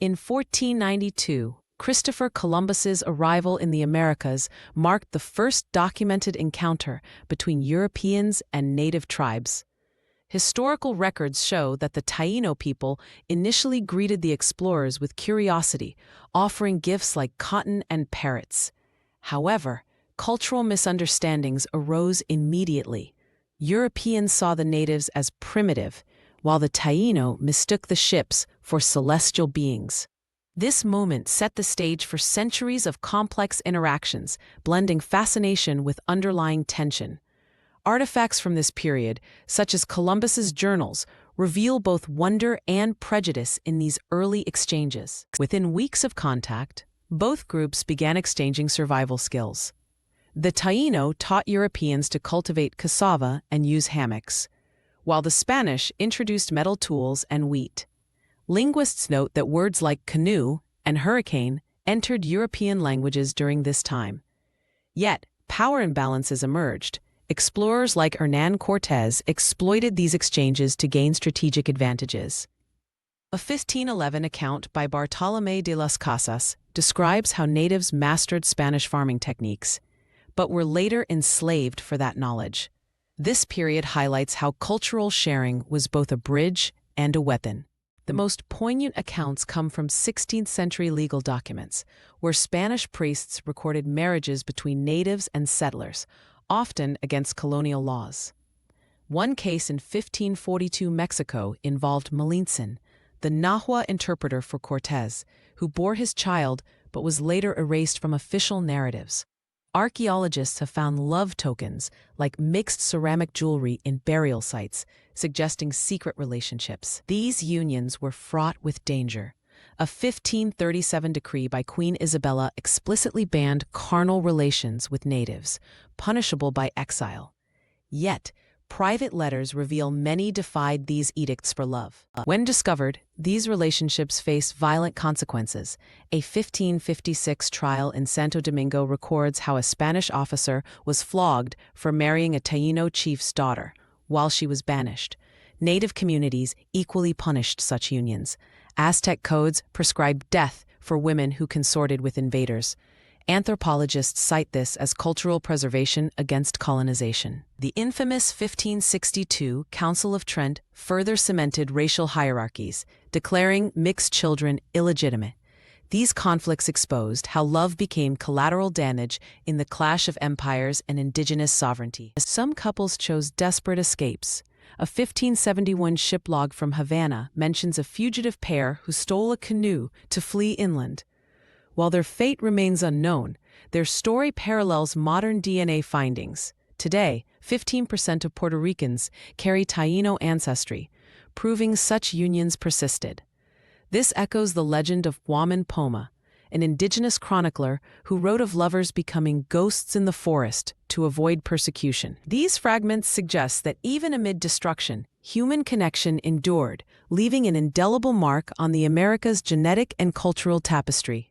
In 1492, Christopher Columbus's arrival in the Americas marked the first documented encounter between Europeans and native tribes. Historical records show that the Taíno people initially greeted the explorers with curiosity, offering gifts like cotton and parrots. However, cultural misunderstandings arose immediately. Europeans saw the natives as primitive, while the Taíno mistook the ships for celestial beings. This moment set the stage for centuries of complex interactions, blending fascination with underlying tension. Artifacts from this period, such as Columbus's journals, reveal both wonder and prejudice in these early exchanges. Within weeks of contact, both groups began exchanging survival skills. The Taíno taught Europeans to cultivate cassava and use hammocks, while the Spanish introduced metal tools and wheat. Linguists note that words like canoe and hurricane entered European languages during this time. Yet, power imbalances emerged. Explorers like Hernán Cortés exploited these exchanges to gain strategic advantages. A 1511 account by Bartolomé de las Casas describes how natives mastered Spanish farming techniques, but were later enslaved for that knowledge. This period highlights how cultural sharing was both a bridge and a weapon. The most poignant accounts come from 16th-century legal documents, where Spanish priests recorded marriages between natives and settlers, often against colonial laws. One case in 1542 Mexico involved Malintzin, the Nahua interpreter for Cortés, who bore his child but was later erased from official narratives. Archaeologists have found love tokens, like mixed ceramic jewelry, in burial sites, suggesting secret relationships. These unions were fraught with danger. A 1537 decree by Queen Isabella explicitly banned carnal relations with natives, punishable by exile. Yet, private letters reveal many defied these edicts for love. When discovered, these relationships faced violent consequences. A 1556 trial in Santo Domingo records how a Spanish officer was flogged for marrying a Taíno chief's daughter, while she was banished. Native communities equally punished such unions. Aztec codes prescribed death for women who consorted with invaders. Anthropologists cite this as cultural preservation against colonization. The infamous 1562 Council of Trent further cemented racial hierarchies, declaring mixed children illegitimate. These conflicts exposed how love became collateral damage in the clash of empires and indigenous sovereignty. Some couples chose desperate escapes. A 1571 ship log from Havana mentions a fugitive pair who stole a canoe to flee inland. While their fate remains unknown, their story parallels modern DNA findings. Today, 15% of Puerto Ricans carry Taíno ancestry, proving such unions persisted. This echoes the legend of Guaman Poma, an indigenous chronicler who wrote of lovers becoming ghosts in the forest to avoid persecution. These fragments suggest that even amid destruction, human connection endured, leaving an indelible mark on the Americas' genetic and cultural tapestry.